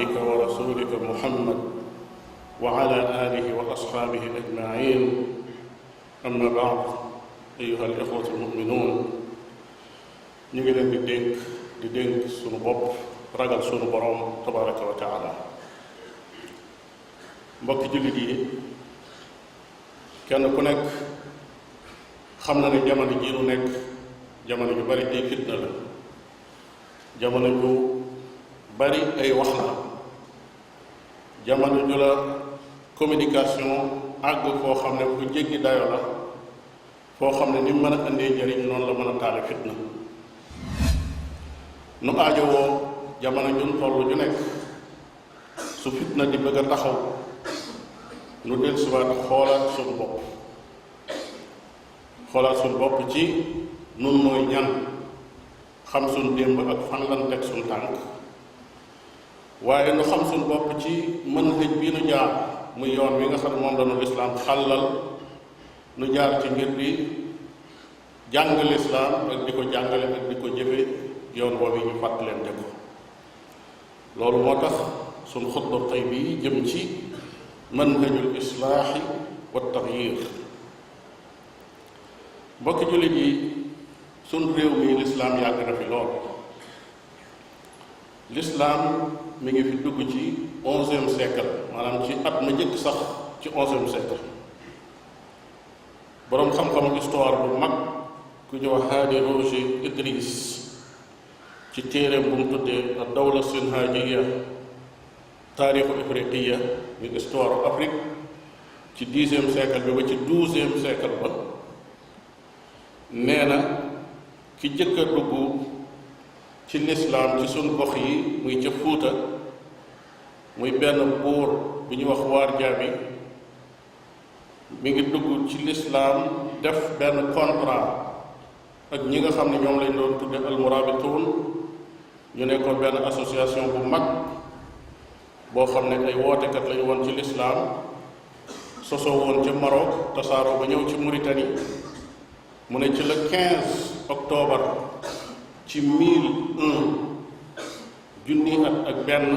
عبدك ورسولك محمد وعلى آله وأصحابه أجمعين أما بعد أيها الإخوة المؤمنون ñu ngi leen di dénk sunu bopp ragal sunu borom tabaraka wa taala. mbokki jullit yi kenn ku nekk xam na ne jamono ji nu nekk jamono ju bari ay fitna la, jamono ju bari ay wax la, jamono ju la communication àgg foo xam ne fu jéggi dayo la, foo xam ne ni mën a indee njëriñ noonu la mën a taale fitna. nu aajowoo jamono jun toll ju nekk su fitna di bëgg a taxaw nu dellusiwaat xoolaat suñu bopp ci nun mooy ñan, xam suñu démb ak fan lan teg suñu tànk, waaye nu xam suñu bopp ci manhaj bii nu jaar muy yoon wi nga xam ne moom lañu lislaam xàllal nu jaar ci ngir di jàng lislaam ak di ko jàngale ak di ko jëfe yoon boobu ñu fàttalente ko. loolu moo tax suñu xutba tey bii jëm ci manhajul islaaxi wa taxyir. mbokki jullit yi suñ réew mi lislaam yàgg na fi lool. lislaam mi ngi fi dugg ci 11e siècle, maanaam ci at ma njëkk sax ci 11e siècle. boroom xam-xamu histoire bu mag ku ñu wax Haadi Roger Idriss ci téereem bu mu tuddee ad-dawla sinhaajiya taarixu ifriqiya muy histoire Afrique ci 10e siècle bi ba ci 12e siècle ba, nee na ki jëkk a dugg ci lislaam ci suñ gox yi muy ca Fuuta muy benn buur bu ñuy wax waar jaabi, mi ngi dugg ci lislaam def benn contrat ak ñi nga xam ne ñoom lañ doon tudde almurabituun. ñu nekkoon benn association bu mag boo xam ne ay wootekat lañu woon ci lislaam, sosoo woon ca Maroc tasaaroo ba ñëw ci Mauritanie. mu ne ci le 15 octobre ci 1001 junni at ak benn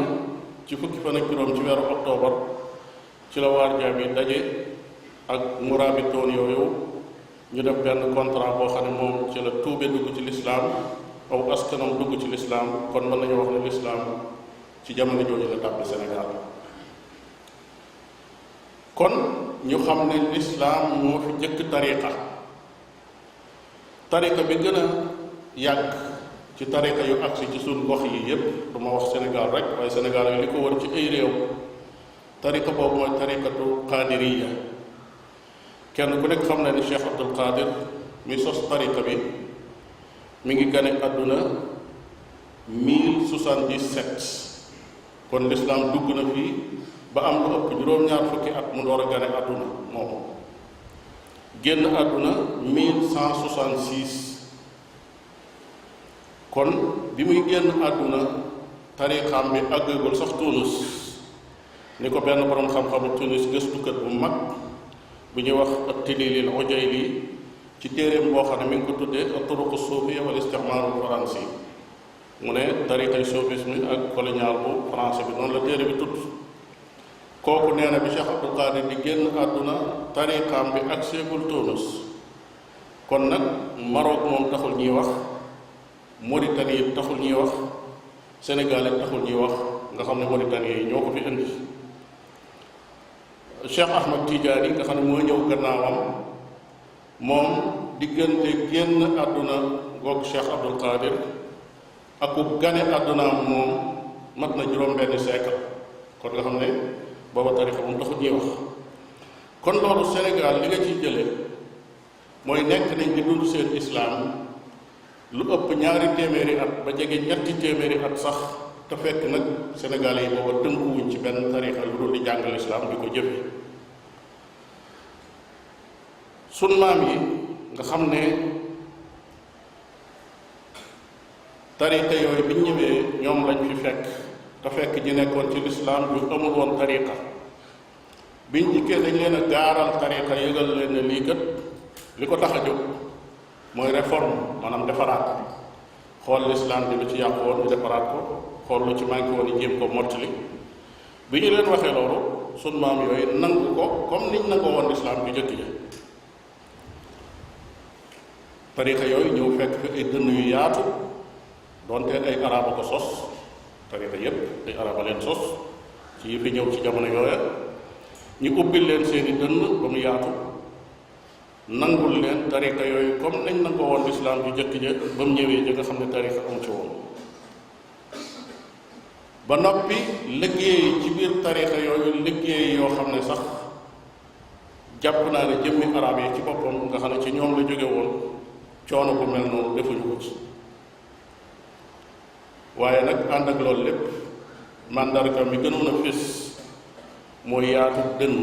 ci fukki fan ak juróom ci weeru octobre ci la waar jaam yi daje ak murabitoon yooyu ñu def benn contrat boo xam ne moom ci la tuube dugg ci lislaam, aw askanam dugg ci lislaam. kon mën nañu wax ne lislaam ci jamono jooju la tàbbi Sénégal. kon ñu xam ne lislaam moo fi jëkk tariqa bi gën a yàgg ci tariqa yu agsi ci suñ gox yi yépp, du ma wax Sénégal rek waaye Sénégal yi li ko wër ci ay réew, tariqa boobu mooy tariqatu qaadiriya. kenn ku nekk xam na ni Cheikh Abdul Qadir mi sos tariqa bi mi ngi gane àdduna 1077. kon lislaam dugg na fii ba am lu ëpp juróom-ñaar fukki at mu door a gane àdduna moom. génn àdduna 1166. kon bi muy génn àdduna tariqaam bi àggagul sax Tunis, ni ko benn boroom xam-xamu Tunis gëstukat bu mag bu ñuy wax at-Tilili al-Ujayli ci téeréem boo xam ne mi ngi ko tuddee at-turuq as-suufiyya wal isticmaar al-faransi. mu ne tariqay soufisme ak colonial bu français bi noonu la téere bi tudd. kooku nee na bi Cheikh Abdul Qadir di génn àdduna tariqaam bi ak seegul Tunis. kon nag Maroc moom taxul ñuy wax, Mauritanie yi taxul ñuy wax, Sénégal yi taxul ñuy wax, nga xam ne Mauritanie yi ñoo ko fi indi. Cheikh Ahmad Tidiane yi nga xam ne moo ñëw gannaawam, moom diggante génn àdduna goog Cheikh Abdul Qadir ak ku gane àddunaam moom mat na juróom-benn siècle. kon nga xam ne booba tarixa moom taxul ñuy wax. kon loolu Sénégal li nga ciy jële mooy nekk nañ di dund seen islaam lu ëpp 2 téeméeri at ba jege 3 téeméeri at sax, te fekk nag Sénégal yi booba tënkuwuñ ci benn tarixa lu dul di jàngal islaam di ko jëfe. sun maam yi nga xam ne tariqa yooyu bi ñu ñëwee ñoom lañ fi fekk, te fekk ñi nekkoon ci lislaam ñu amul woon tariqa. biñ dikkee dañ leen a gaaral tariqa yëgal leen ne lii kat li ko tax a jóg mooy réforme, maanaam defaraat, xool lislaam bi lu ci yàqu woon ñu defaraat ko, xool lu ci manqué woon ñu jéem ko mottali, bi ñu leen waxee loolu sun maam yooyu nangu ko comme niñ nangoo woon lislaam bi jëkk ja tarixa yooyu ñëw fekk fi ay dënn yu yaatu doonte ay araba ko sos tarixa yépp ay araba leen sos ci yi fi ñëw ci jamono yooya ñu ubbil leen seeni dënn ba mu yaatu nangul leen tarixa yooyu comme nañ nangoo woon lislaam bi jëkk ja ba mu ñëwee ja nga xam ne tarixa am ci woon ba noppi liggéey ci biir tarixa yooyu liggéey yoo xam ne sax jàpp naa ne jëmmi arab yi ci boppam nga xam ne ci ñoom la jóge woon coono bu mel noonu defuñu ko ci waaye nag ànd ak loolu lépp màndarga mi gënoon a fés mooy yaatu dënn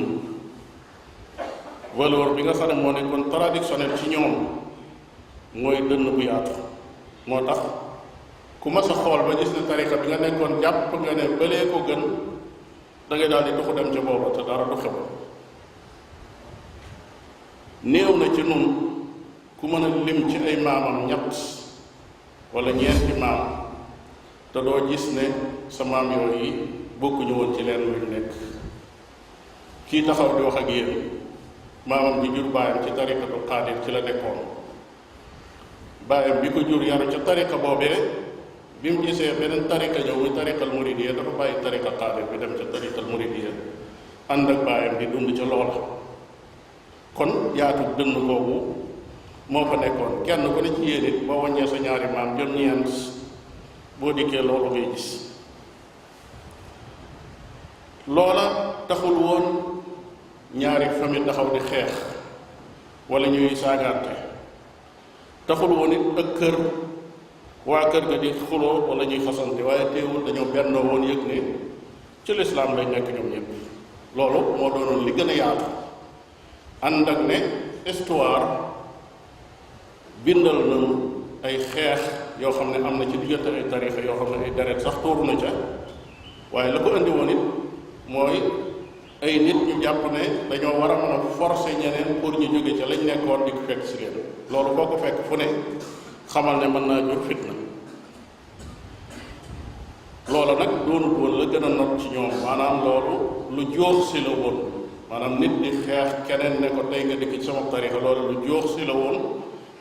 valeur bi nga xam ne moo nekkoon traditionnel ci ñoom mooy dënn bu yaatu moo tax ku mas a xool ba gis ne tarixa bi nga nekkoon jàpp nga ne balee ko gën da ngay daal di duxu dem ca booba te dara du xew néew na ci nun ku mën a lim ci ay maamam ñett wala ñeenti maam te doo gis ne sa maam yooyu bokkuñu woon ci leen luñ nekk kii taxaw di wax ak yéen maamam bi jur baayam ci tarikatul xaadir ci la nekkoon baayam bi ko jur yaru ca tarika boobee bi mu gisee beneen tarika ñëw muy tarikal muridiyya dafa bàyyi tarika xaadir bi dem ca tarikal muridiyya ànd ak baayam di dund ca loola kon yaatu dënn boobu moo fa nekkoon kenn ku ne ci yéen it boo wàññee sa ñaari maam jëm ñeent boo dikkee loolu ngay gis loola taxul woon ñaari famille taxaw di xeex wala ñuy saagaante taxul woon it ak kër waa kër ga di xuloo wala ñuy xasante waaye teewul dañoo bennoo woon yëg ne ci lislaam lañ nekk ñoom ñëpp loolu moo doonoon li gën a yaatu ànd ak ne histoire bindal nañu ay xeex yoo xam ne am na ci diggante ay tarixa yoo xam ne ay deret sax tuuru na ca waaye la ko indi woon it mooy ay nit ñu jàpp ne dañoo war a mën a forcer ñeneen pour ñu jóge ca lañ nekkoon di ko fekk si leen loolu boo ko fekk fu ne xamal ne mën naa jur fitna loola nag doonut woon la gën a not ci ñoom maanaam loolu lu joox si la woon maanaam nit di xeex keneen ne ko tey nga dikk ci sama tarixa loolu lu joox si la woon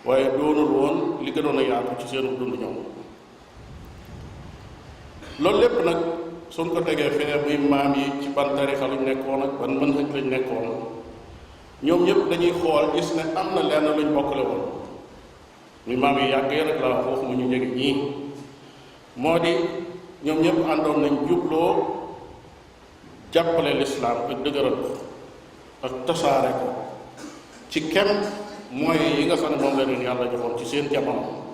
waaye doonul woon li gënoon a yaatu ci seenu dund ñoom loolu lépp nag suñ ko tegee fee muy maam yi ci ban tarixa luñ nekkoon ak ban manhaj lañ nekkoon ñoom ñëpp dañuy xool gis ne am na lenn luñ bokkale woon muy maam yi yàgg nag laa wax mu ñu jege ñii moo di ñoom ñëpp àndoon nañ jubloo jàppale lislaam ak dëgëral ko ak tasaare ko ci kem mooy yi nga xam ne moom la leen yàlla joxoon ci seen jamono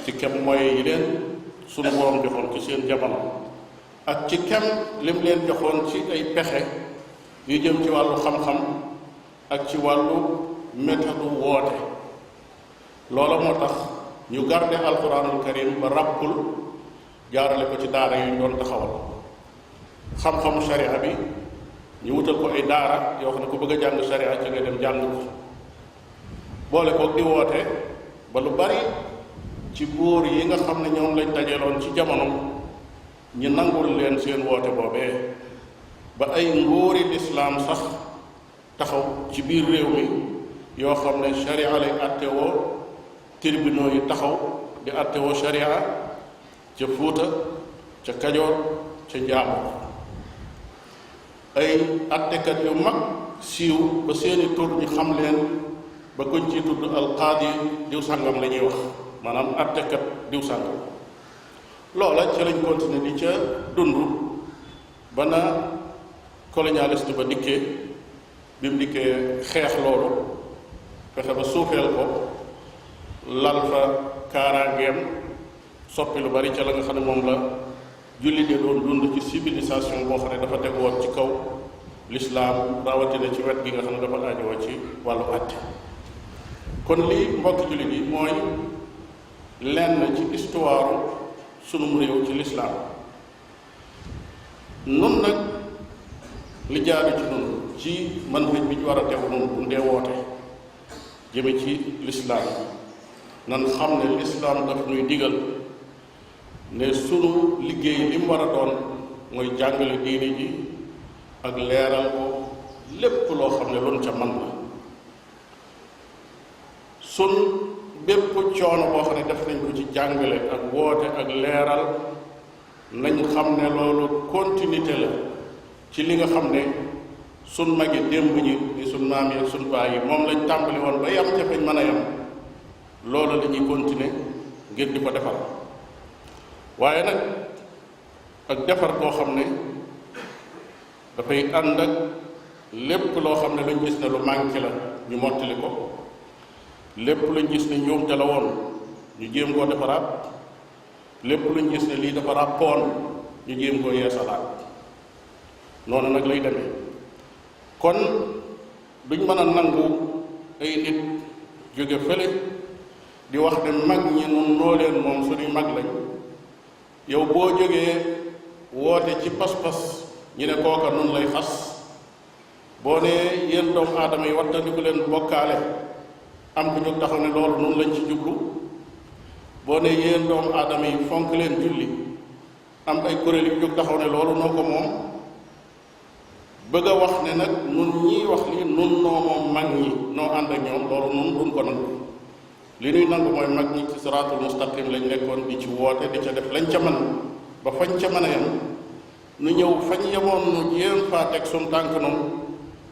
ci kem mooy yi leen sunu borom joxoon ci seen jamono ak ci kem lim leen joxoon ci ay pexe yu jëm ci wàllu xam-xam ak ci wàllu méthode woote loola moo tax ñu garde alquranul karim ba ràppul jaarale ko ci daara yu ñu doon taxawal xam-xamu sharia bi ñu wutal ko ay daara yoo xam ne ku bëgg a jàng sharia ci nga dem jàng ko boole koog di woote ba lu bari ci buur yi nga xam ne ñoom lañ dajeeloon ci jamono ñu nangul leen seen woote boobee ba ay nguuri lislaam sax taxaw ci biir réew mi yoo xam ne sharia lay attewoo tribunaux yi taxaw di attewoo sharia ca Fuuta ca Kajoor ca Njaambur ay attekat yu mag siiw ba seeni tur ñu xam leen ba kuñ ci tudd alqaadi diw sàngam la ñuy wax maanaam attekat diw sàngam loola ca lañ continuer di ca dund ba na colonialiste ba dikkee bi mu dikkee xeex loolu fexe ba suufeel ko lal fa kaaraangeem soppi lu bari ca la nga xam ne moom la jullit yi doon dund ci civilisation boo xam ne dafa teg woon ci kaw lislaam rawatina ci wet gi nga xam ne dafa aajowoo ci wàllu àtte kon lii mbokki jullit yi mooy lenn ci histoire sunum réew ci lislaam nun nag li jaadu ci nun ci manhaj bi ñu war a tegu nun bu ndee woote jëme ci lislaam nan xam ne lislaam daf ñuy digal ne sunu liggéey li mu war a doon mooy jàngale diini ji ak leeral ko lépp loo xam ne luñ ca man la sun bépp coono boo xam ne def nañ ko ci jàngale ak woote ak leeral nañ xam ne loolu continuité la ci li nga xam ne sun magi démb ñi ni sun maam yi ak sun baay yi moom lañ tàmbali woon ba yam ca fañ mën a yam loolu la ñuy continuer ngir di ko defar waaye nag ak defar koo xam ne dafay ànd ak lépp loo xam ne luñ gis ne lu manqué la ñu mottali ko lépp luñ gis ne njuumte la woon ñu jéem koo defaraat lépp luñ gis ne lii dafa ràppoon ñu jéem koo yeesalaat noonu nag lay demee kon duñ mën a nangu ay nit jóge fële di wax ne mag ñi nun noo leen moom suñuy mag lañ yow boo jógee woote ci pas-pas ñu ne kooka nun lay xas boo nee yéen doomu aadama yi wattandiku leen bokkaale am ku jóg taxaw ne loolu nun lañ ci jublu boo nee yéen doomu aadama yi fonk leen julli am ay kuréel yu jóg taxaw ne loolu noo ko moom bëgg a wax ne nag nun ñii wax lii nun noo moom mag ñi noo ànd ak ñoom loolu nun duñ ko nangu li ñuy nangu mooy mag ñi ci siraatul mustaqim lañ nekkoon di ci woote di ca def lañ ca mën ba fañ ca mën a yem nu ñëw fañ yemoon nu jéem faa teg suñ tànk noonu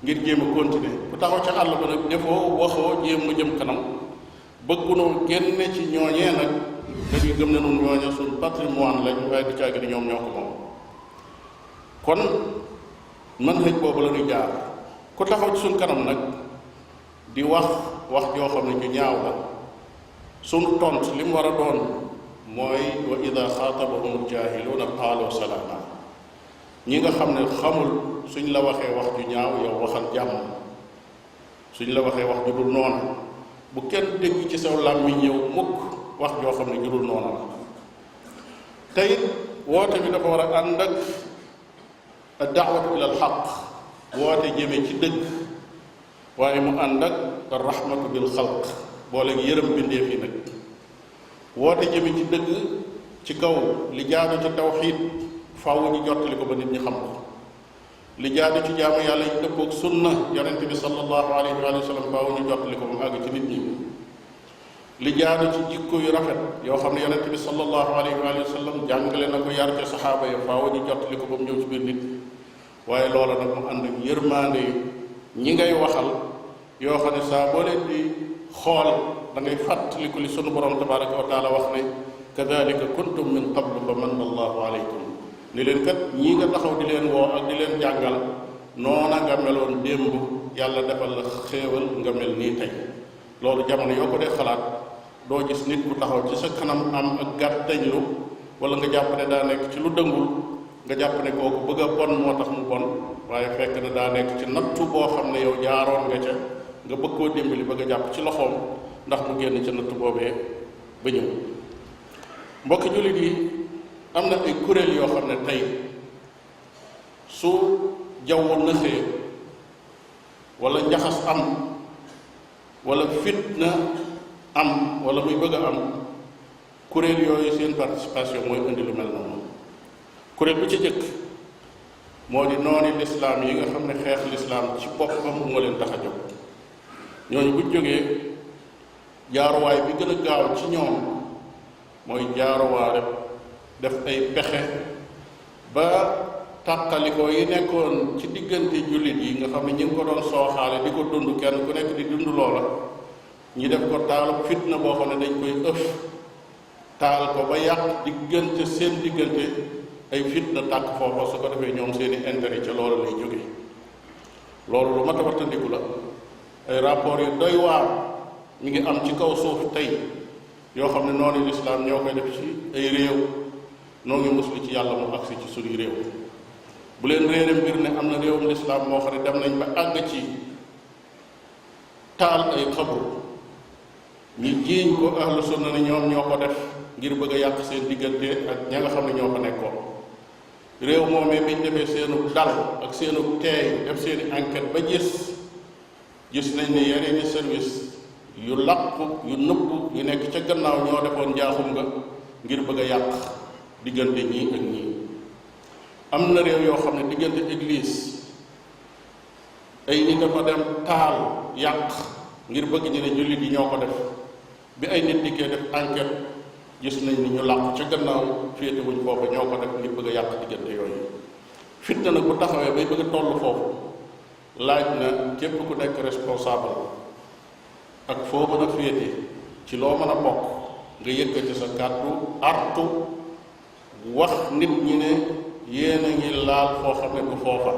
ngir jéem a continuer ku taxaw ca àll ba nag defoo waxoo jéem mu jëm kanam bëggunoo génne ci ñooñee nag dañuy gëm ne nun ñooñe suñ patrimoine lañ waaye di caagi ni ñoom ñoo ko moom kon mën xëj boobu la ñuy jaar ku taxaw ci suñ kanam nag di wax wax joo xam ne ñu ñaaw la suñ tont li mu war a doon mooy wa ida xaatabahum jaahiluuna qaalu salaama ñi nga xam ne xamul suñ la waxee wax ju ñaaw yow waxal jàmm suñ la waxee wax ju dul noona bu kenn dégg ci saw làmmiñ ñëw mukk wax joo xam ne ju dul noona la te it woote bi dafa war a ànd ak daawatu ila al xaq woote jëme ci dëgg waaye mu ànd ak rahmatu bil xalq boole yërëm bindeef yi nag woote jëme ci dëgg ci kaw li jaadu ci tawxiid faaw ñu jottali ko ba nit ñi xam ko li jaadu ci jaamu yàlla yi dëppoog sunna yonente bi sallallahu alayhi wa sallam faaw ñu jottali ko ba mu àgg ci nit ñi li jaadu ci jikko yu rafet yoo xam ne yonente bi sallallahu alayhi wa sallam jàngale na ko yar ca saxaaba yi faaw ñu jottali ko ba mu ñëw ci biir nit waaye loola nag mu ànd ak yërmaande ñi ngay waxal yoo xam ne saa boo leen di xool da ngay fàttaliku li sunu borom tabaraka wa taala wax ne kadalika kuntum min qablu fa manna allahu alaykum ni leen kat ñii nga taxaw di leen woo ak di leen jàngal noona nga meloon démb yàlla defal la xéewal nga mel nii tey loolu jamono yoo ko dee xalaat doo gis nit bu taxaw ci sa kanam am ak gàttañlu wala nga jàpp ne daa nekk ci lu dëngul nga jàpp ne kooku bëgg a bon moo tax mu bon waaye fekk na daa nekk ci nattu boo xam ne yow jaaroon nga ca nga bëgg koo dimbali bëgg a jàpp ci loxoom ndax mu génn ca nattu boobee ba ñëw mbokki jullit yi am na ay kuréel yoo xam ne tey su jaww nëxee wala njaxas am wala fitna am wala muy bëgg a am kuréel yooyu seen participation mooy indi lu mel noonu kuréel bu ci jëkk moo di nooni lislaam yi nga xam ne xeex lislaam ci boppam moo leen tax a jóg ñooñu buñ jógee jaaruwaay bi gën a gaaw ci ñoom mooy jaaruwaale def ay pexe ba tàqalikoo yi nekkoon ci diggante jullit yi nga xam ne ñi ngi ko doon sooxaale di ko dund kenn ku nekk di dund loola ñi def ko taalu fitna boo xam ne dañ koy ëf taal ko ba yàq diggante seen diggante ay fitna tàkk foofa su ko defee ñoom seeni intérêt ca loola lay jóge loolu lu mat a wattandiku la ay rapport yu doy waar mi ngi am ci kaw suuf tey yoo xam ne noonu lislaam ñoo koy def ci ay réew noo ngi muslu ci yàlla mu agsi ci suñuy réew bu leen réere mbir ne am na réewum lislaam moo xam ne dem nañ ba àgg ci taal ay xabru ñi jiiñ ko ahlu sunna ne ñoom ñoo ko def ngir bëgg a yàq seen diggante ak ña nga xam ne ñoo ko nekkoon réew moomee biñ defee seenu dal ak seenu teey def seeni enquête ba gis nañ ne yeneeni service yu làqu yu nëbb yu nekk ca gannaaw ñoo defoon njaaxum nga ngir bëgg a yàq diggante ñii ak ñii am na réew yoo xam ne diggante église ay nit dafa dem taal yàq ngir bëgg ñu ne jullit yi ñoo ko def bi ay nit dikkee def enquête gis nañ ni ñu làqu ca gannaaw féete wuñ foofu ñoo ko def ngir bëgg a yàq diggante yooyu. fitna nag bu taxawee bay bëgg a toll foofu laaj na képp ku nekk responsable ak foo mën a féete ci loo mën a bokk nga yëkkati sa kàddu artu wax nit ñi ne yéen a ngi laal foo xam ne du foofa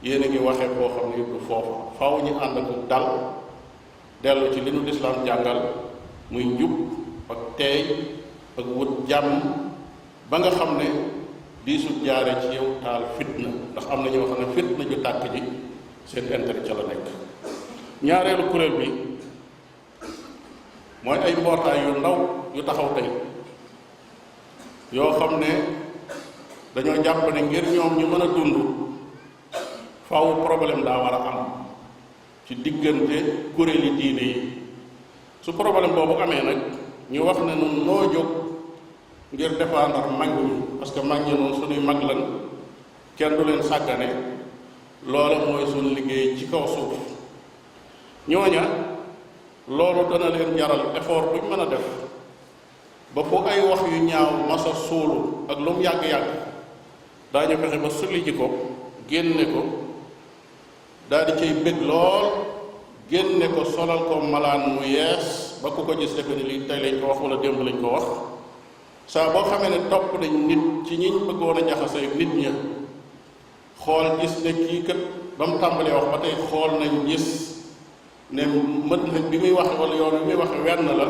yéen a ngi waxee foo xam ne du foofa faw ñu ànd ak dal dellu ci li nu lislaam jàngal muy njub ak teey ak wut jàmm ba nga xam ne diisul jaare ci yow taal fitna ndax am na ñoo xam ne fitna ju tàkk ji seen intérêt ca la nekk. ñaareelu kuréel bi mooy ay mbootaay yu ndaw yu taxaw tey yoo xam ne dañoo jàpp ne ngir ñoom ñu mën a dund faaw problème daa war a am ci diggante kuréeli diine yi su problème boobu amee nag ñu wax ne nun noo jóg ngir défendre mag ñi parce que mag ñi noonu suñuy mag lan kenn du leen sàggane loola mooy suñu liggéey ci kaw suuf ñooña loolu dana leen jaral effort buñ mën a def ba fu ay wax yu ñaaw masa suulu ak lu mu yàgg-yàgg daañu fexe ba sulli ji ko génne ko daal di cay bëgg lool génne ko solal ko malaan mu yees ba ku ko gis defe ni lii tey lañ ko wax wala démb lañ ko wax saa boo xamee ne topp nañ nit ci ñiñ bëggoon a jaxase nit ña xool gis ne kii kat ba mu tàmbalee wax ba tey xool nañ gis ne mët nañ bi muy waxe wala yoon bi muy waxe wenn la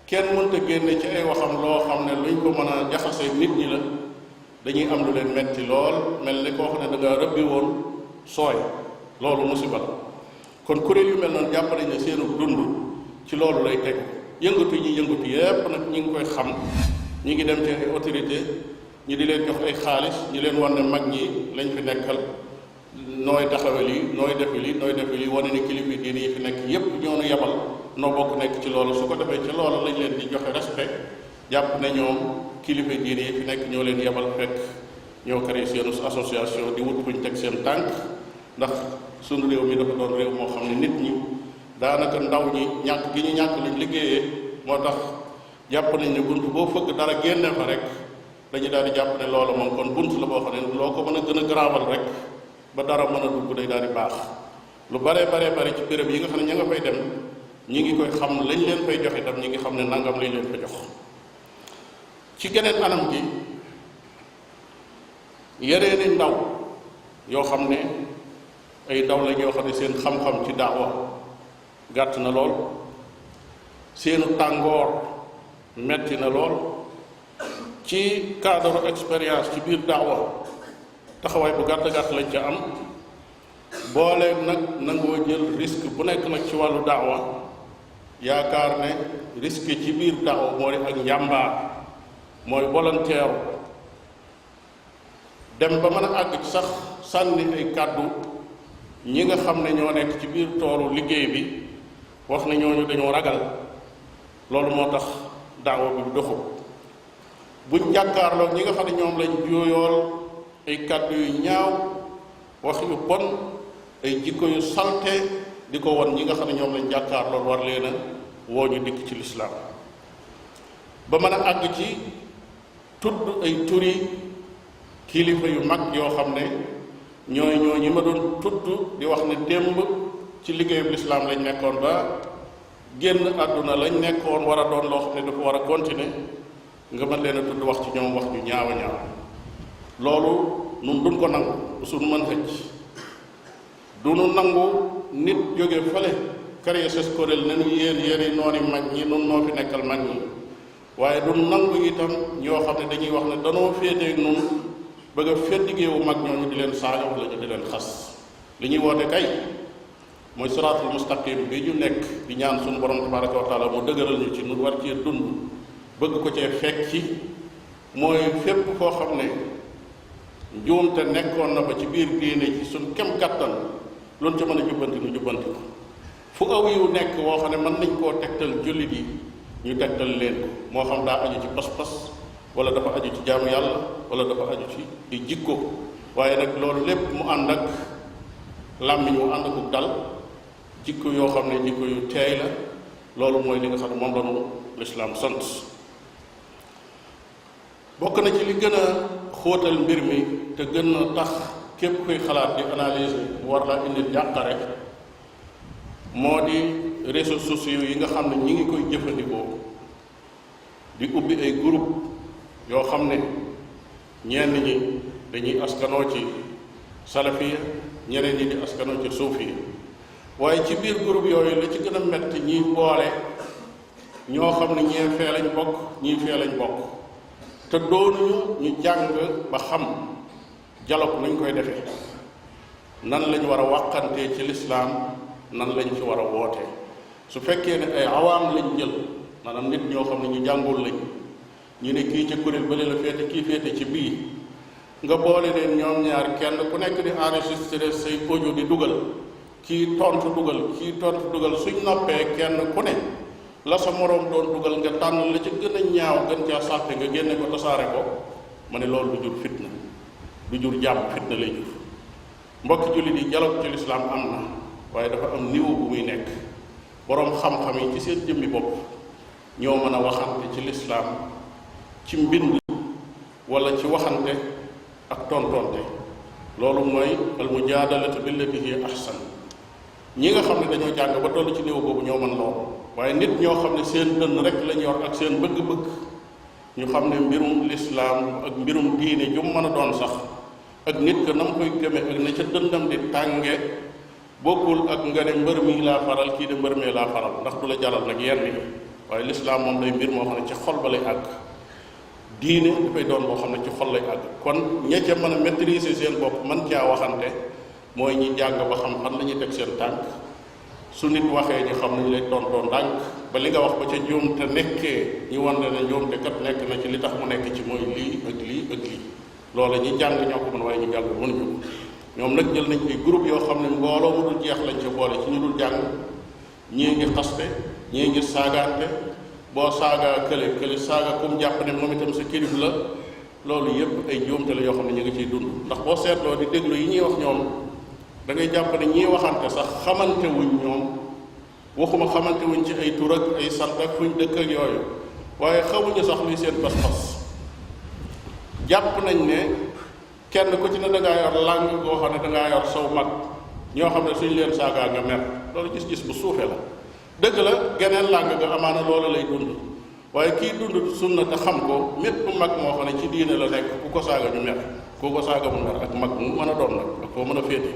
kenn mënta génne ci ay waxam loo xam ne luñ ko mën a jaxase nit ñi la dañuy am lu leen metti lool mel ni koo xam ne da nga rëbbi woon sooy loolu musiba la kon kuréel yu mel noonu jàpp nañ ne seenu dund ci loolu lay tegu yëngatu yi yëngatu yépp nag ñi ngi koy xam ñi ngi dem ci ay autorité ñi di leen jox ay xaalis ñi leen wan ne mag ñi lañ fi nekkal nooy taxawe lii nooy defe lii nooy defe lii wane ni kilifa diine yi fi nekk yépp ñoo nu yebal noo bokk nekk ci loolu su ko defee ci loolu lañ leen di joxe respect jàpp ne ñoom kilifa diine yi fi nekk ñoo leen yebal fekk ñoo créé seen association di wut fuñ teg seen tànk ndax suñu réew mi dafa doon réew moo xam ne nit ñi daanaka ndaw ñi ñàkk gi ñu ñàkk luñ liggéeyee moo tax jàpp nañ ne bunt boo fëgg dara génne fa rek dañu daal di jàpp ne loolu moom kon bunt la boo xam ne loo ko mën a gën a garaawal rek ba dara mën a dugg day daal di baax lu bare ci béréb yi nga xam ne ña nga fay dem ñi ngi koy xam lañ leen fay jox itam ñi ngi xam ne nangam lañ leen fa jox ci geneen anam gi yeneeni ndaw yoo xam ne ay ndaw lañ yoo xam ne seen xam-xam ci daawa gàtt na lool seenu tàngoor metti na lool ci cadre expérience ci biir daawa taxawaay bu gàtt lañ ca am boole nag nangoo jël risque bu nekk nag ci wàllu daawa yaakaar ne risque ci biir daawa mooy ak njàmbaar mooy volontaire dem ba mën a àgg ci sax sànni ay kàddu ñi nga xam ne ñoo nekk ci biir toolu liggéey bi wax ne ñooñu dañoo ragal loolu moo tax daawa bi doxu buñ jàkkaarloog ñi nga xam ne ñoom lañ jooyool ay kàddu yu ñaaw wax yu bon ay jikko yu salte di ko won ñi nga xam ne ñoom lañ jàkkaarlool war leen a woo ñu dikk ci lislaam ba mën a àgg ci tudd ay turi kilifa yu mag yoo xam ne ñoo ñi ma doon tudd di wax ne démb ci liggéeyu lislaam lañ nekkoon ba génn àdduna lañ nekkoon war a doon loo xam ne dafa war a continuer nga mën leen a tudd wax ci ñoom wax ju ñaaw a ñaaw loolu nun duñ ko nangu suñu mën xëcc du nu nangu nit jóge fële créer ses kuréel ne nu yéen nooni mag ñi nun noo fi nekkal mag ñi waaye du nangu itam ñoo xam ne dañuy wax ne danoo féeteeg nun bëgg a feddigéewu mag ñooñu di leen saaga wala ñu di leen xas li ñuy woote kay mooy siraatul mustaqim bi ñu nekk di ñaan suñu borom tabaraka wa taala mu dëgëral ñu ci nu war cee dund bëgg ko cee fekk ci mooy fépp foo xam ne njuumte nekkoon na ba ci biir diine ci suñ kem kattan loolu ca mën a jubbanti nu jubbanti ko fu aw yiw nekk woo xam ne mën nañ koo tegtal jullit yi ñu tegtal leen ko moo xam daa aju ci pas-pas wala dafa aju ci jaamu yàlla wala dafa aju ci di jikko waaye nag loolu lépp mu ànd ak làmmiñ mu ànd ak dal jikko yoo xam ne jikko yu teey la loolu mooy li nga xam ne moom lañu lislaam sant. bokk na ci li gën a xóotal mbir mi te gën a tax képp kuy xalaat di analyser war laa indil jàqare moo di réseaux sociaux yi nga xam ne ñi ngi koy jëfandikoo di ubbi ay groupe yoo xam ne ñenn ñi dañuy askanoo ci salafiya ñeneen ñi di askanoo ci suufiya waaye ci biir groupe yooyu la ci gën a metti ñiy boole ñoo xam ne ñee fee lañ bokk ñii fee lañ bokk te doonuñu ñu jàng ba xam dialogue nañ koy defee nan lañ war a wàqantee ci lislaam nan lañ ci war a wootee su fekkee ne ay awaam lañ jël maanaam nit ñoo xam ne ñu jàngul lañ ñu ne kii ca kuréel bële la féete kii féete ci bii nga boole leen ñoom ñaar kenn ku nekk di enregistré say audio di dugal kii tontu dugal suñ noppee kenn ku ne la sa moroom doon dugal nga tànn la ci gën a ñaaw gën caa sàtte nga génne ko tasaare ko ma ne loolu du jur fitna du jur jàmm fitna lay jur. mbokki jullit yi dialogue ci lislaam am na waaye dafa am niveau bu muy nekk boroom xam-xam yi ci seen jëmmi bopp ñoo mën a waxante ci lislaam ci mbind wala ci waxante ak tontonte loolu mooy al mujaadalatu billati hiya ahsan ñi nga xam ne dañoo jàng ba toll ci niveau boobu ñoo mën loolu waaye nit ñoo xam ne seen dënn rek lañ yor ak seen bëgg-bëgg ñu xam ne mbirum lislaam ak mbirum diine jum mën a doon sax ak nit ka na mu koy gëme ak na ca dëndam di tànge bokkul ak nga ne mbër mi laa faral kii de mbër mee laa faral ndax du la jalal nag yenn yi waaye lislaam moom day mbir moo xam ne ci xol ba lay àgg diine dafay doon boo xam ne ci xol lay àgg kon ña ca mën a maîtriser seen bopp man caa waxante mooy ñi jàng ba xam fan la ñuy teg seen tànk su nit waxee ñu xam nañu lay tontoo ndànk ba li nga wax ba ca njuum te nekkee ñu wan ne njuum te kat nekk na ci li tax mu nekk ci mooy lii ak lii ak lii loola ñi jàng ñoo ko mën waaye ñu jàng mënuñu ko ñoom nag jël nañ ay groupe yoo xam ne mbooloo mu dul jeex lañ ca boole ci ñu dul jàng ñii ngi xaste ñii ngi saagaante boo saaga kële saaga kum jàpp ne moom itam sa kilif la loolu yépp ay njuumte la yoo xam ne ñu ngi ciy dund ndax boo seetloo di déglu yi ñuy wax ñoom da ngay jàpp ne ñii waxante sax xamante wuñ ñoom waxuma xamante wuñ ci ay tur ak ay sant ak fuñ dëkk ak yooyu waaye xamuñu sax luy seen pas-pas jàpp nañ ne kenn ku ci ne da ngaa yor langue goo xam ne da ngaa yor saw mag ñoo xam ne suñ leen saagaa nga mer loolu gis-gis bu suufee la dëgg la geneen langue ga amaana loola lay dund waaye kii dund sunna te xam ko mépp mag moo xam ne ci diine la nekk ku ko saaga ñu mer ku ko saaga mu mer ak mag mu mën a doon nag ak koo mën a féete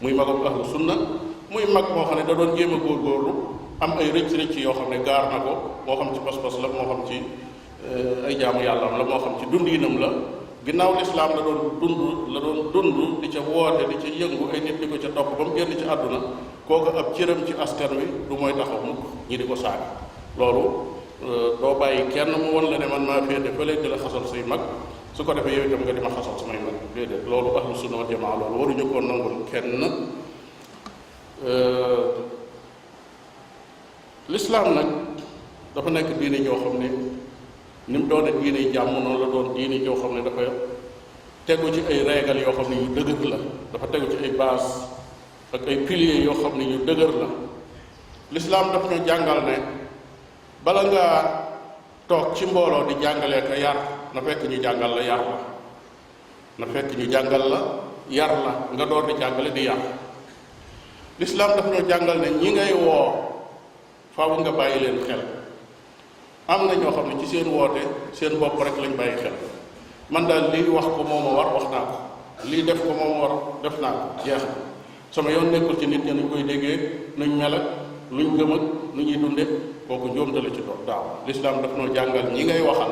muy magam ahlu sunna muy mag moo xam ne da doon jéem a góorgóorlu am ay rëcc-rëcc yoo xam ne gaar na ko moo xam ci pas-pas la moo xam ci ay jaamu yàlla am la moo xam ci dundinam la ginnaaw lislaam la doon dund di ca woote di ca yëngu ay nit di ko ca topp ba mu génn ci àdduna kooku ab cëram ci askan wi du mooy taxaw mukk ñi di ko saaga loolu doo bàyyi kenn mu won la ne man maa féete fële di la xasal say mag su ko defee yow itam nga di ma xasal samay mag déedéet loolu ahlu sunna wal jamaa loolu waruñu ko nangul kenn. lislaam nag dafa nekk diine joo xam ne ni mu doone diine jàmm noonu la doon diine joo xam ne dafa tegu ci ay règle yoo xam ne yu dëgër la dafa tegu ci ay base ak ay piliers yoo xam ne yu dëgër la lislaam dafa ñu jàngal ne bala ngaa toog ci mbooloo di jàngalee ka yar na fekk ñu jàngal la yar la na fekk ñu jàngal la yar la nga door di jàngale di yar lislaam dafa ñu jàngal ne ñi ngay woo faaw nga bàyyi leen xel am na ñoo xam ne ci seen woote seen bopp rek lañ bàyyi xel man daal lii wax ko moo ma war wax naa ko lii def ko moo ma war def naa ko jeex na sama yoon nekkul ci nit ñi nuñ koy déggee nuñ mel ak luñ gëm ak nu ñuy dunde kooku njuumte la ci doon daaw lislaam daf noo jàngal ñi ngay waxal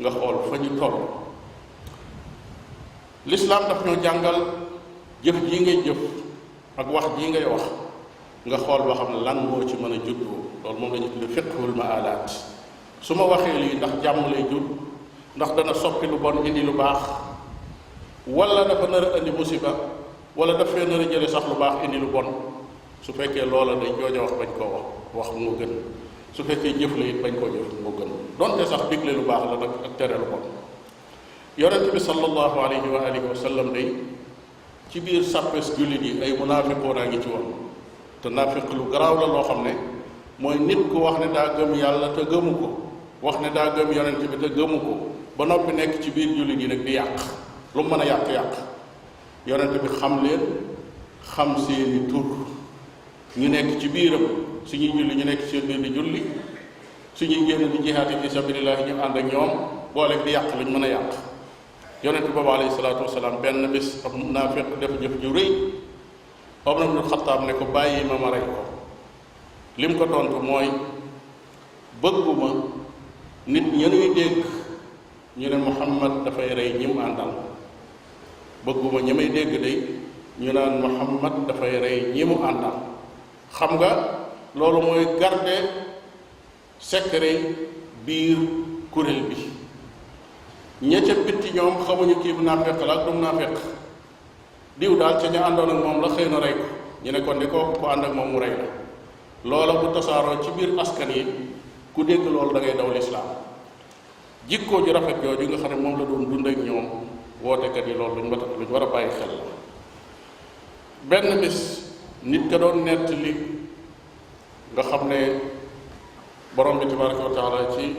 nga xool fa ñu toll lislaam daf ñoo jàngal jëf jii ngay jëf ak wax jii ngay wax nga xool boo xam ne lan moo ci mën a juddoo loolu moom la ñu tudde fiqhul maalaat su ma waxee lii ndax jàmm lay jur ndax dana soppi lu bon indi lu baax wala dafa nar a indi musiba wala daf fee nar a jële sax lu baax indi lu bon su fekkee loola day jooja wax bañ koo wax moo gën su fekkee jëf la it bañ koo jëf moo gën donte sax digle lu baax la nag ak tere lu bon. yonent bi sallallahu alayhi wa alihi wa sallam day ci biir sàppes jullit yi ay munaafiqoon a ngi ci woon te naafiq lu garaaw la loo xam ne mooy nit ku wax ne daa gëm yàlla te gëmu ko wax ne daa gëm yonent bi te gëmu ko ba noppi nekk ci biir jullit yi nag di yàq lu mën a yàq-yàq yonent bi xam leen xam seeni tur ñu nekk ci biiram suñuy julli ñu nekk ci seen biir di julli suñuy génn di jihaati fi sabilillah ñu ànd ak ñoom boole di yàq luñ mën a yàq yonent boobu alayhi salaatu wasalaam benn bis ab naafiq def jëf ju rëy Omar ibn Xattaab ne ko bàyyi ma rey ko lim ko tontu mooy bëgguma nit ñenuy dégg ñu ne Mouhammad dafay rey ñim àndal bëgguma ñi may dégg day ñu naan Mouhammad dafay rey ñi mu àndal xam nga loolu mooy garder secret biir kuréel bi ña ca bitti ñoom xamuñu kii bu naafeq la ak du naafeq diw daal ca ñu àndoon ak moom la xëy na rey ko ñu ne kon di ko ànd ak moom mu rey la loola bu tasaaroo ci biir askan yi ku dégg loolu da ngay daw lislaam jikkoo ju rafet jooju nga xam ne moom la doon dund ak ñoom wootekat yi loolu luñ war a bàyyi xel la. benn bis nit ka doon nettali nga xam ne borom bi tabaraka wa taala ci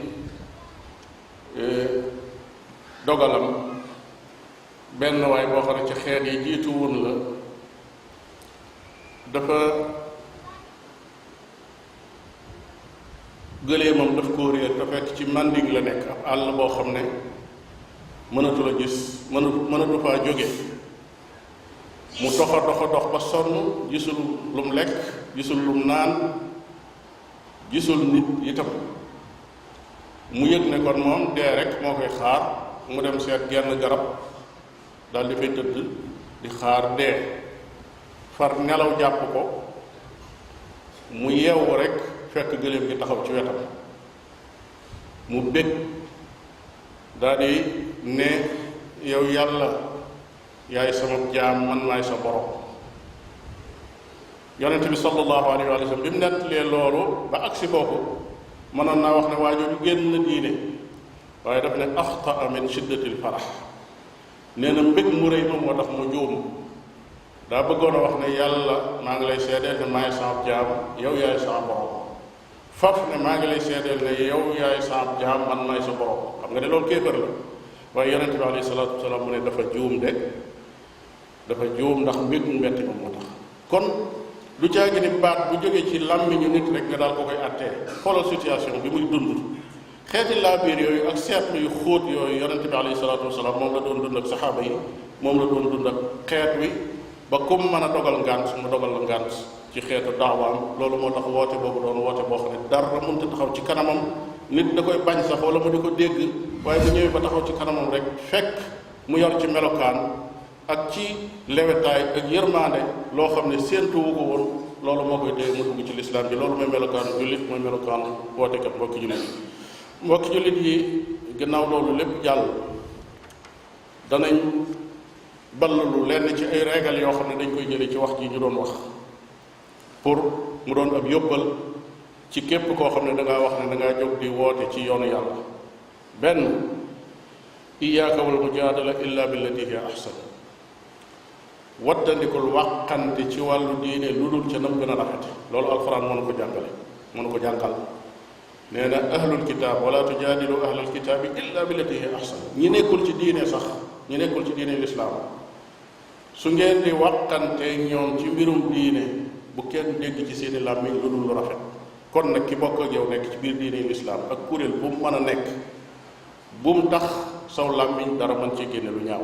dogalam benn waay boo xam ne ci xeet yi jiitu woon la dafa gëleemam daf koo réer te fekk ci manding la nekk ab àll boo xam ne mënatu la gis mënatu faa jóge mu dox ba sonn gisul lum lekk gisul lum naan gisul nit itam mu yëg ne kon moom dee rek moo koy xaar mu dem seet genn garab daal di fay tëdd di xaar dee far nelaw jàpp ko mu yeewu rek fekk gëléem gi taxaw ci wetam mu bég daal di ne yow yàlla yaay sama jaam man maay sa borom yonent bi sallallahu alayhi wa sallam bi mu nettalee loolu ba agsi foofu mënoon naa wax ne waa jooju génn na diine waaye daf ne axtaa min shiddatil farax nee na mbég mu rëy ma moo tax mu juum daa bëggoon a wax ne yàlla maa ngi lay seedeel ne maay sama jaam yow yaay sama borom faf ne maa ngi lay seedeel ne yow yaay sama jaam man maay sa borom xam nga ne loolu kéefër la waaye yonent bi alayhi salaatu wasalaam mu ne dafa juum de dafa juum ndax mbég mu metti ma moo tax kon lu caagi ni baat bu jógee ci làmmiñu nit rek nga daal ko koy attee xoolal situation bi muy dund xeeti laabiir yooyu ak seetlu yu xóot yooyu yonent bi alayhi salaatu wasalaam moom la doon dund ak saxaaba yi moom la doon dund ak xeet wi ba comme mën a dogal ngànt mu dogal la ngànt ci xeetu daawaam loolu moo tax woote boobu doon woote boo xam ne dara mënta taxaw ci kanamam nit da koy bañ sax wala mu di ko dégg waaye bu ñëwee ba taxaw ci kanamam rek fekk mu yor ci melokaan ak ci lewetaay ak yërmaande loo xam ne séentuwu ko woon loolu moo koy dee mu dugg ci lislaam bi loolu mooy melokaanu jullit mooy melokaanu wootekat mbokki jullit yi gannaaw loolu lépp jàll danañ ballalu lenn ci ay régal yoo xam ne dañ koy jële ci wax ji ñu doon wax pour mu doon ab yóbbal ci képp koo xam ne dangaa wax ne dangaa jóg di woote ci yoonu yàlla benn iyaaka wal mujaadala illa billati hiya ahsan wattandikul wàqante ci wàllu diine lu dul ca nam gën a rafete loolu alxuraan mënu ko jàngale mënu ko jàngal nee na ahlul kitaab wala tujaadilu ahlal kitaabi illa billati hiya ahsan ñi nekkul ci diine sax ñi nekkul ci diine lislaam su ngeen di wàqante ñoom ci mbirum diine bu kenn dégg ci seeni làmmiñ lu dul lu rafet kon nag ki bokk ak yow nekk ci biir diine lislaam ak kuréel bu mu mën a nekk bu mu tax saw làmmiñ dara mën ci génne lu ñaaw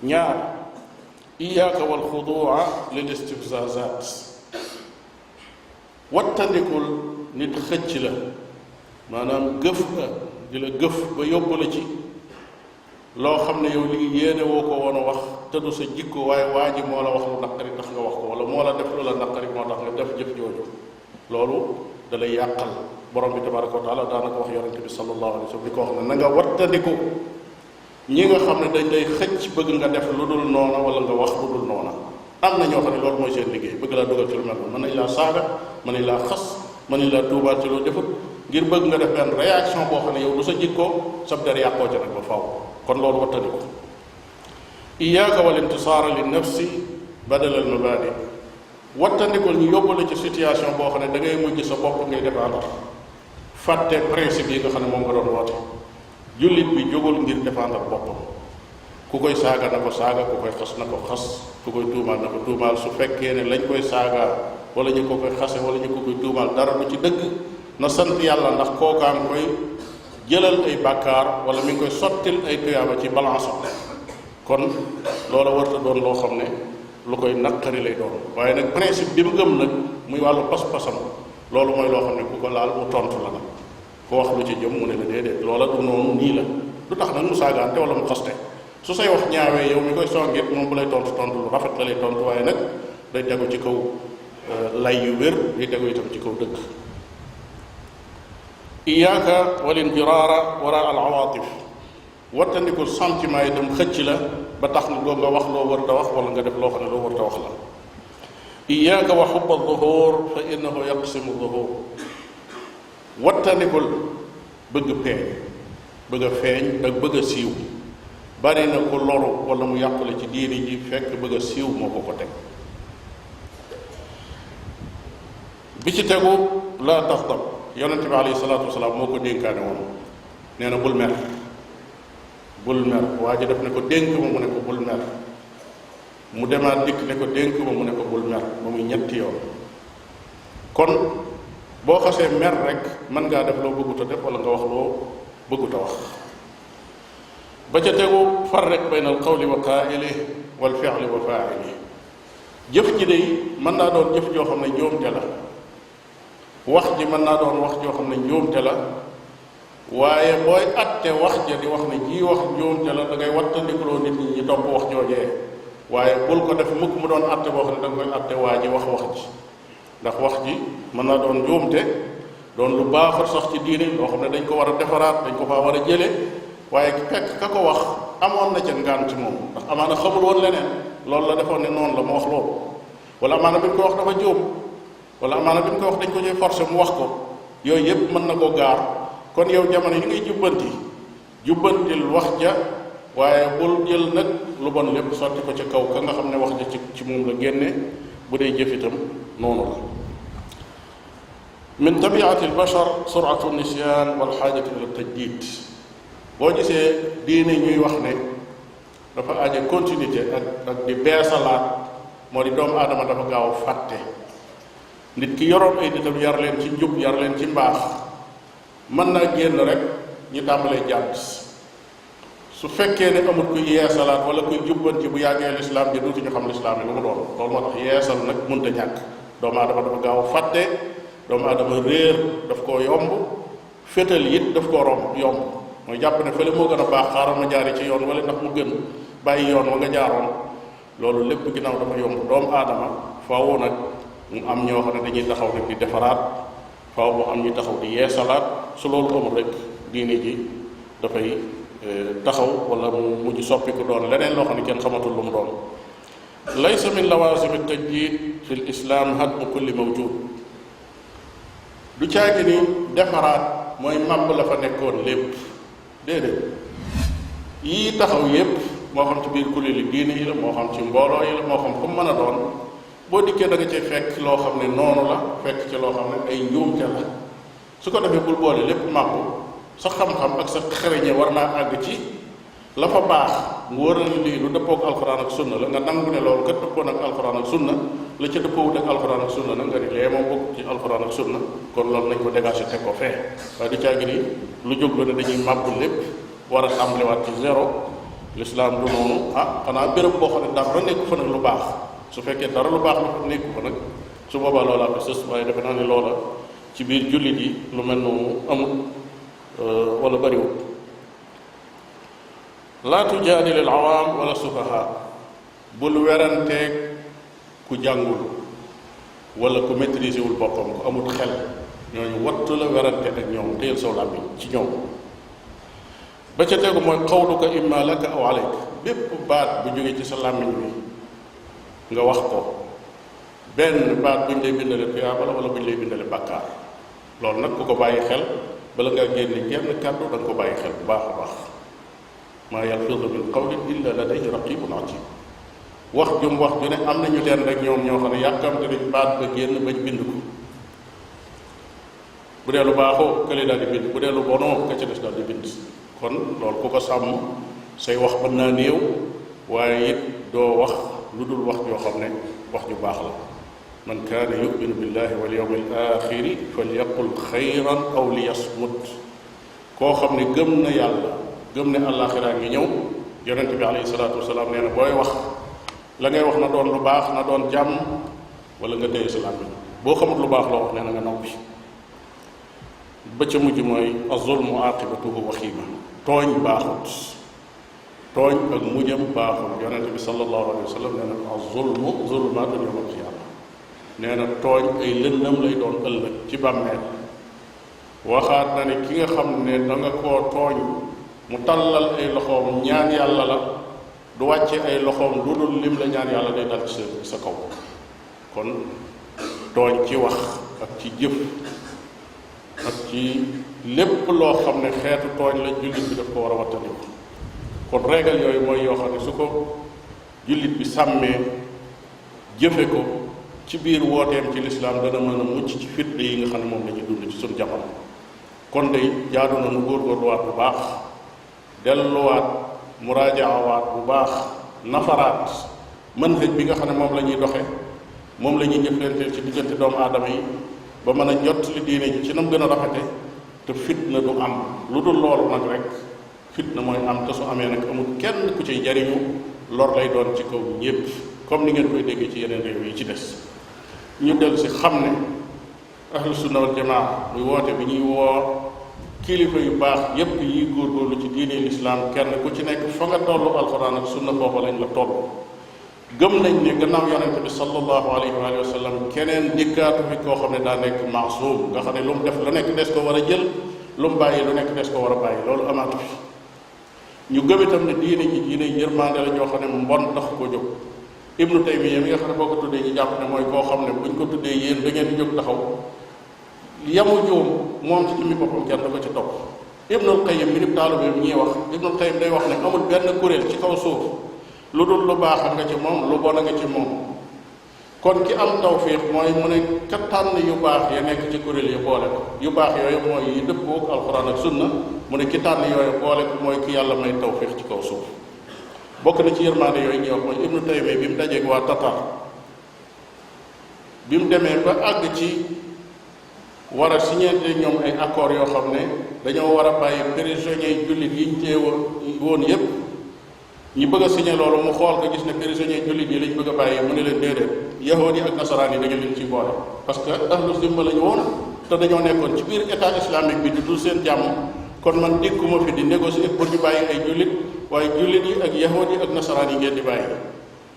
ñaar iyaaka wal xudua lil istifzazat wattandikul nit xëcc la maanaam gëf nga di la gëf ba yóbbu la ci loo xam ne yow lii yéene woo ko woon a wax te du sa jikko waaye waa ji moo la wax lu naqari tax nga wax ko wala moo la def lu la naqari moo tax nga def jëf jooju loolu da lay yàqal borom bi tabaraka wa taala daanaka wax yonente bi sallallahu alayhi wa sallam di ko wax ne na nga wattandiku ñi nga xam ne dañ lay xëcc bëgg nga def lu dul noona wala nga wax lu dul noona am na ñoo xam ne loolu mooy seen liggéey bëgg laa dugal ci lu mel noonu mën nañ laa saaga mën nañ laa xas mën nañ laa tuubaal ci loo defut ngir bëgg nga def benn réaction boo xam ne yow du sa jikko sab der yàqoo ca nag ba faw kon loolu wattandiko iyaaka wal intisaara li nafsi badal al mabadi wattandikul ñu yóbbu la ci situation boo xam ne da ngay mujj sa bopp ngay défendre fàtte principe yi nga xam ne moom nga doon woote jullit bi jógul ngir défendre boppam ku koy saaga na ko saaga ku koy xas na ko xas ku koy tuumaal na ko tuumaal su fekkee ne lañ koy saaga wala ñu ko koy xase wala ñu ko koy tuumaal dara du ci dëgg na sant yàlla ndax kookaan koy jëlal ay bàkkaar wala mi ngi koy sottil ay tuyaaba ci balance kon loola warta doon loo xam ne lu koy naqari lay doon waaye nag principe bi mu gëm nag muy wàllu pas-pasam loolu mooy loo xam ne ku ko laal mu tontu la nag ko wax lu ci jëm mu ne la déedéet loola du noonu nii la du tax nag mu saagaante wala mu xaste su say wax ñaawee yow mi koy songit moom bu lay tontu tontu lu rafet la lay tontu waaye nag day tegu ci kaw lay yu wér day tegu itam ci kaw dëgg iyaaka wal injiraara wara al awaatif wattandikul sentiment itam xëcc la ba tax na nga wax loo war a wax wala nga def loo xam ne loo war a wax la iyaaka wa xubba duhur fa innahu yaqsimu duhur wattandikul bëgg peeñ bëgg a feeñ ak bëgg a siiw bari na ko loru wala mu yàqule ci diini ji fekk bëgg a siiw moo ko ko teg bi ci tegu laa taxtab yonente bi alayhi salaatu wasalaam moo ko dénkaane woon nee na bul mer waa ji def ne ko dénk ma mu ne ko bul mer mu demaat dikk ne ko dénk ma mu ne ko bul mer ba muy ñetti yoon kon boo xasee mer rek mën ngaa def loo bëggut a def wala nga wax loo bëggut a wax ba ca tegu farriq bayna al qawli wa qaa'ili wal fi'li wa faa'ili jëf ji day mën naa doon jëf joo xam ne njuumte la wax ji mën naa doon wax joo xam ne njuumte la waaye booy atte wax ja di wax ne jii wax njuumte la da ngay wattandikuloo nit ñi topp wax joojee waaye bul ko def mukk mu doon atte boo xam ne da nga koy atte waa ji wax ji ndax wax ji mën naa doon njuumte doon lu baaxul sax ci diine loo xam ne dañ ko war a defaraat dañ ko faa war a jële waaye fekk ka ko wax amoon na ca ngànt moom ndax amaana xamul woon leneen loolu la defoon ne noonu la mu wax loolu wala amaana bi ñu ko wax dafa juum wala amaana bi ñu ko wax dañ ko ñuy forcé mu wax ko yooyu yépp mën na koo gaar kon yow jamono yi ngay jubbantil wax ja waaye bul jël nag lu bon lépp sotti ko ca kaw ka nga xam ne wax ja ci moom la génne bu dee jëf itam noonu la min tabiati albashar suratu nisyan wal xaajati ila tajdid boo gisee diine ñuy wax ne dafa aaje continuité ak di beesalaat moo di doomu aadama dafa gaaw a fàtte nit ki yoroon ay nitam yar leen ci njub yar leen ci mbaax mën naa génn rek ñu tàmbalee jàdd su fekkee ne amul kuy yeesalaat wala kuy jubbanti bu yàggee lislaam ji duutuñu xam lislaam yi lu mu doon loolu moo tax yeesal nag mënta ñàkk doomu aadama dafa gaaw a fàtte doomu aadama réer daf koo yomb fétal it daf koo yomb mooy jàpp ne fële moo gën a baax xaaral ma jaari ci yoon wala ndax mu gën bàyyi yoon wa nga jaaroon loolu lépp ginnaaw dafa yomb doomu aadama faaw nag mu am ñoo xam ne dañuy taxaw nag di defaraat faaw mu am ñu taxaw di yeesalaat su loolu amul rek diine ji dafay taxaw wala mu mujj soppiku doon leneen loo xam ne kenn xamatul lu mu doon laysa min lawazim at-tajdid fi l-islam hadmu kulli mawjud du caagi ni defaraat mooy màbb la fa nekkoon lépp déedéet yii taxaw yépp moo xam ci biir kuréeli diine yi la moo xam ci mbooloo yi la moo xam fu mu mën a doon boo dikkee da nga cay fekk loo xam ne noonu la fekk ci loo xam ne ay njuumte la su ko defee bul boole lépp màbbu sa xam-xam ak sa xereñe war naa àgg ci la fa baax mu war a lii lu dëppoog alxuraan ak sunna la nga nangu ne loolu kat dëppoon ak alxuraan ak sunna la ca dëppoowut ak alxuraan ak sunna nag nga ni lee moom bokk ci alxuraan ak sunna kon loolu nañ ko dégagé teg ko fee waaye du caagi ni lu jóg la ne dañuy màbbu lépp war a tàmbaliwaat ci zéro l'islam du noonu xanaa béréb boo xam ne dara nekku fa nag lu baax su fekkee dara lu baax la nekku fa nag su boobaa loola ko sës waaye defe naa ne loola ci biir jullit yi lu mel noonu amul wala bariwul laa tujaadil al awaam wala sufaha bul weranteeg ku jàngul wala ku maîtriser wul boppam ku amul xel ñooñu wattu la werante ak ñoom téyel saw làmmiñ ci ñoom ba ca tegu mooy qawluka imma laka aw alayka bépp baat bu jógee ci sa làmmiñ bi nga wax ko benn baat buñ lay bindale tuyaaba la wala buñ lay bindale bàkkaar loolu nag ku ko bàyyi xel bala ngaa génne genn kàddu da nga ko bàyyi xel bu baax a baax maa yalfidu min qawlin illa ladayhi raqibun atid wax jum wax ju ne am nañu leen rek ñoom ñoo xam ne yàkkamte nañ baat ba génn bañ bind ko bu dee lu baaxoo kële daal di bind bu dee lu bonoo ka ca des daal di bind kon loolu ku ko sàmm say wax mën naa néew waaye it doo wax lu dul wax joo xam ne wax ju baax la man kaana yuminu billahi wal yawmil axiri falyaqul xayran aw liyasmut koo xam ne gëm na yàlla gëm ne àllaaxiraa ngi ñëw yonent bi alayhi salaatu wasalaam nee na booy wax la ngay wax na doon lu baax na doon jàmm wala nga téye sa làmmiñ boo xamut lu baax loo wax nee na nga noppi ba ca mujj mooy azulmu aqibatuhu waxiima tooñ baaxut tooñ ak mujjam baaxul yonente bi sallallahu alayhi wa sallam nee na azulmu zulumaatun yawma alqiyaama nee na tooñ ay lëndëm lay doon ëllëg ci bàmmeel waxaat na ne ki nga xam ne da nga koo tooñ mu tàllal ay loxoom ñaan yàlla la du wàcce ay loxoom lu dul lim la ñaan yàlla day dal ci sa kaw kon tooñ ci wax ak ci jëf ak ci lépp loo xam ne xeetu tooñ la jullit bi daf ko war a wattandiku kon régal yooyu mooy yoo xam ne su ko jullit bi sàmmee jëfe ko ci biir wooteem ci lislaam dana mën a mucc ci fitna yi nga xam ne moom la ñuy dund ci suñu jamono kon day jaadu na nu góorgóorluwaat bu baax delluwaat muraajawaat bu baax nafaraat manhaj bi nga xam ne moom la ñuy doxe moom la ñuy jëflanteel ci diggante doomu aadama yi ba mën a jot li diine ji ci nam gën a rafete te fitna du am lu dul loolu nag rek fitna mooy am te su amee nag amul kenn ku ciy jariñu lor lay doon ci kaw ñépp comme ni ngeen koy déggee ci yeneen réew yi ci des ñu dellu si xam ne ahlu sunna wal jamaa muy woote bi ñuy woo kilifa yu baax yépp yi góorgóorlu ci diine lislaam kenn ku ci nekk fa nga tollu alxuraan ak sunna booba lañ la toll gëm nañ ne gannaaw yonente bi sallallahu alayhi wa sallam keneen dikkaatu fi koo xam ne daa nekk maasum nga xam ne lu mu def lu nekk des ko war a jël lu mu bàyyi lu nekk des ko war a bàyyi loolu amaatu fi ñu gëm itam ne diine ji diine yërmande la ñoo xam ne mbon tax ko jóg ibnu taymiya mi nga xam ne boo ko tuddee ñu jàpp ne mooy koo xam ne buñ ko tuddee yéen da ngeen di jóg taxaw yamu juum moom ci jëmmi boppam kenn da ko ci topp ibnul qayyim mi nib taalibe bi ñuy wax ibnul qayyim day wax ne amul benn kuréel ci kaw suuf lu dul lu baax nga ci moom lu bon nga ci moom kon ki am tawfiq mooy mu ne ka tànn yu baax ya nekk ci kuréel yi boole ko yu baax yooyu mooy yi dëppoo ak alxuraan ak sunna mu ne ki tànn yooyu boole ko mooy ki yàlla may tawfiq ci kaw suuf bokk na ci yërmaande yooyu ñuy wax mooy ibnu taymiya bi mu dajeeg waa tatar bi mu demee ba àgg ci war a signé ñoom ay accords yoo xam ne dañoo war a bàyyi prisonniers jullit yi ñu tee woon yépp ñi bëgg a signé loolu mu xool ko gis ne prisonniers jullit yi lañ bëgg a bàyyi mu ne leen déedéet yahood yi ak nasaraan yi da ngeen leen ciy boole parce que ahlu zimma lañu woon te dañoo nekkoon ci biir état islamique bi di dul seen jàmm kon man dikkuma fi di négocier pour ñu bàyyi ay jullit waaye jullit yi ak yahood yi ak nasaraan yi ngeen di bàyyi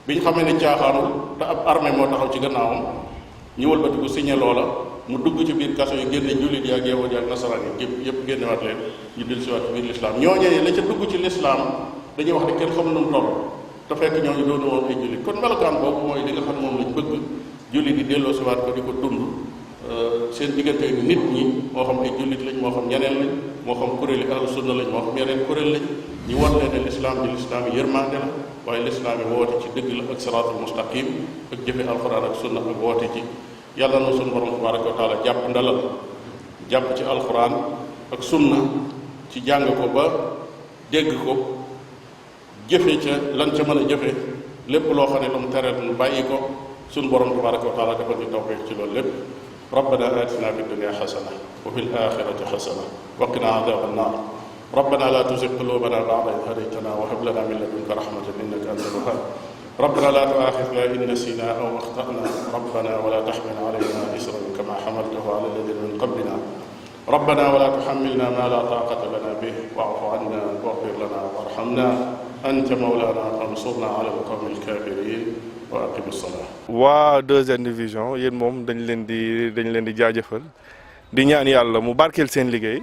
biñ xamee ne caaxaanul te ab armée moo taxaw ci gannaawam ñu wëlbati ko signé loola mu dugg ci biir kaso yi génne jullit yi ak yahood yi ak nasaraan yi yëpp génnewaat leen ñu dil siwaat ci biir l'islam ñooñee la ca dugg ci l'islam dañuy wax ne kenn xamul nu mu toll te fekk ñooñu doonu woon ay jullit kon melokaan boobu mooy li nga xam ne moom lañ bëgg jullit yi delloo siwaat ko di ko dund seen diggante nit ñi moo xam ay jullit lañ moo xam ñeneen lañ moo xam kuréeli ahlu sunna lañ moo xam yeneen kuréel lañ ñu war leen ne lislaam ji lislaam yi yërmande la waaye lislaam yi woote ci dëgg la ak siraatul mustaqim ak jëfe alquran ak sunna ak woote ci yàlla na suñu borom tabaraka wa taala jàpp ndalal jàpp ci alquran ak sunna ci jàng ko ba dégg ko jëfe ca lan ca mën a jëfe lépp loo xam ne lu mu tere mu bàyyi ko suñu borom tabaraka wa taala dafa ñu tawfiq ci loolu lépp ربنا آتنا في الدنيا حسنة وفي الآخرة حسنة وقنا عذاب النار ربنا لا تزغ قلوبنا بعد إذ هديتنا وهب لنا من لدنك رحمة إنك أنت الوهاب ربنا لا تؤاخذنا إن نسينا أو أخطأنا ربنا ولا تحمل علينا إصرا كما حملته على الذين من قبلنا ربنا ولا تحملنا ما لا طاقة لنا به واعف عنا واغفر لنا وارحمنا أنت مولانا فانصرنا على القوم الكافرين waa deuxième division yéen moom dañ leen di jaajëfal di ñaan yàlla mu barkeel seen liggéey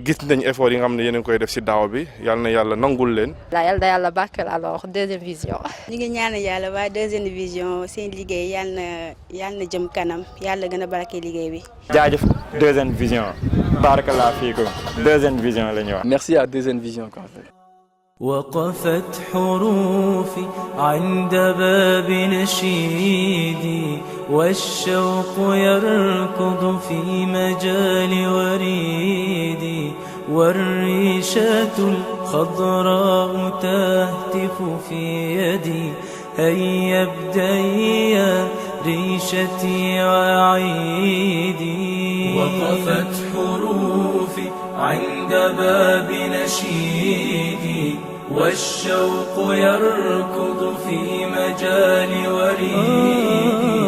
gis nañ effort yi nga xam ne yéen a ngi koy def ci daaw bi yàlla na yàlla nangul leen. yàlla na yàlla barkeel alors deuxième vision. ñu ngi ñaan yàlla waa deuxième division seen liggéey yàlla na jëm kanam yàlla gën a barkeel liggéey bi. jaajëf deuxième vision. barakallah fiikum deuxième vision la ñu wax. Merci à deuxième vision quoi. وقفت حروفي عند باب نشيدي والشوق يركض في مجال وريدي والريشة الخضراء تهتف في يدي هيا ابدئي يا ريشتي وعيدي. وقفت حروفي عند باب نشيدي والشوق يركض في مجال وريدي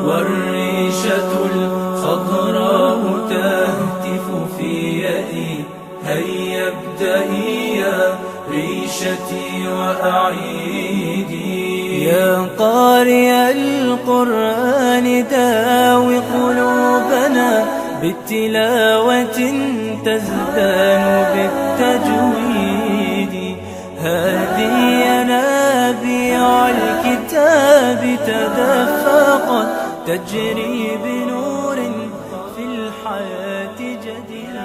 والريشة الخضراء تهتف في يدي هيا ابدئي يا ريشتي وأعيدي. يا قارئ القرآن داوي قلوبنا بالتلاوة تزدان بالتجويد هذه ينابيع الكتاب تدفقت تجري بنور في الحياة جديد.